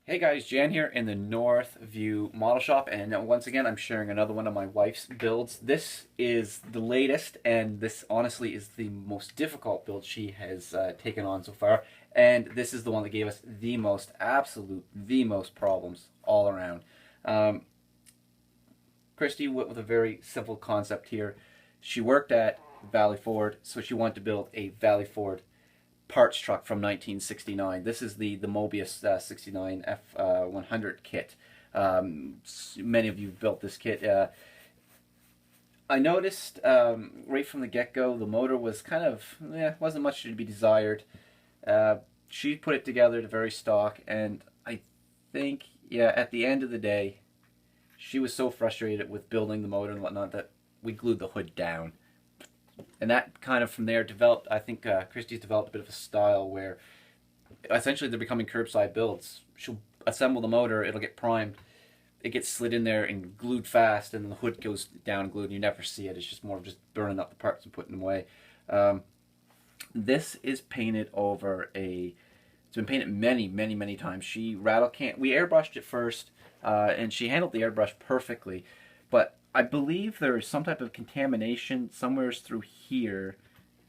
Hey guys, Jan here in the North View Model Shop, and once again I'm sharing another one of my wife's builds. This is the latest, and this honestly is the most difficult build she has taken on so far, and this is the one that gave us the most, the most problems all around. Kristy went with a very simple concept here. She worked at Valley Ford, so she wanted to build a Valley Ford parts truck from 1969. This is the Moebius 69 F100 kit. Many of you built this kit. I noticed right from the get-go the motor was kind of, wasn't much to be desired. She put it together to very stock, and I think, at the end of the day, she was so frustrated with building the motor and whatnot that we glued the hood down. And that kind of from there developed, I think Kristy's developed a bit of a style where essentially they're becoming curbside builds. She'll assemble the motor, it'll get primed, it gets slid in there and glued fast, and then the hood goes down glued and you never see it. It's just more of just burning up the parts and putting them away. This is painted over it's been painted many times. We airbrushed it first, and she handled the airbrush perfectly, but I believe there is some type of contamination somewhere through here.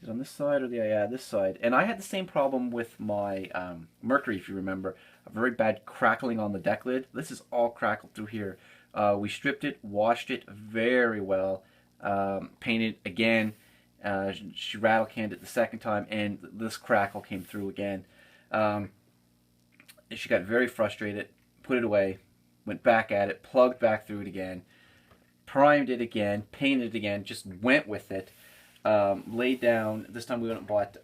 Is it on this side or this side? And I had the same problem with my Mercury, if you remember. A very bad crackling on the deck lid. This is all crackled through here. We stripped it, washed it very well, painted again. She rattle canned it the second time, and this crackle came through again. She got very frustrated, put it away, went back at it, plugged back through it again, primed it again, painted it again, just went with it, laid down. This time we went and bought,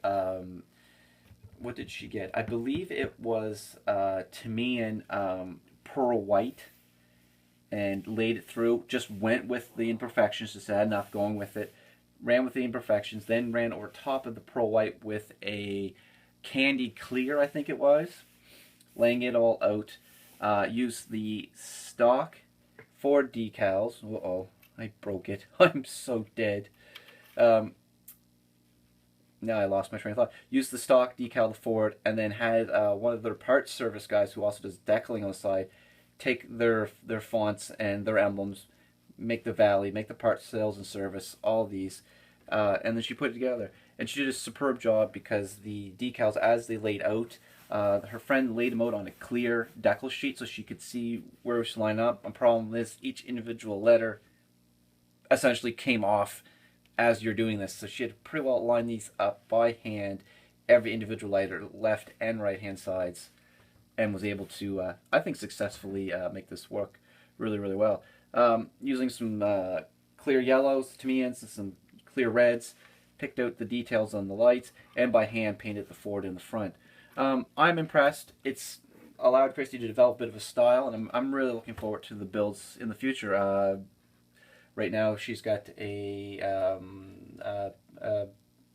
what did she get? I believe it was Tamian Pearl White, and laid it through, just went with the imperfections, just had enough going with it, ran with the imperfections, then ran over top of the Pearl White with a Candy Clear, I think it was, laying it all out. Used the stock Ford decals. Uh-oh, I broke it. I'm so dead. Now I lost my train of thought. Used the stock decal of Ford, and then had one of their parts service guys who also does decaling on the side take their fonts and their emblems, make the Valley, make the parts sales and service, all these, and then she put it together. And she did a superb job because the decals, as they laid out, her friend laid them out on a clear decal sheet so she could see where it should line up. The problem is each individual letter essentially came off as you're doing this. So she had to pretty well line these up by hand, every individual letter, left and right hand sides, and was able to, I think, successfully make this work really well. Using some clear yellows to me and some clear reds, picked out the details on the lights, and by hand painted the Ford in the front. I'm impressed. It's allowed Kristy to develop a bit of a style, and I'm really looking forward to the builds in the future. Right now she's got a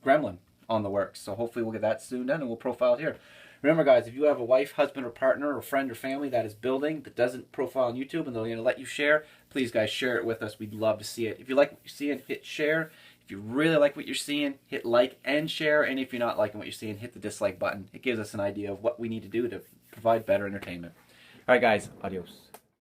Gremlin on the works, so hopefully we'll get that soon done and we'll profile it here. Remember guys, if you have a wife, husband, or partner, or friend or family that is building that doesn't profile on YouTube and they're going to let you share, please guys share it with us. We'd love to see it. If you like what you're seeing, hit share. If you really like what you're seeing, hit like and share. And if you're not liking what you're seeing, hit the dislike button. It gives us an idea of what we need to do to provide better entertainment. Alright guys, adios.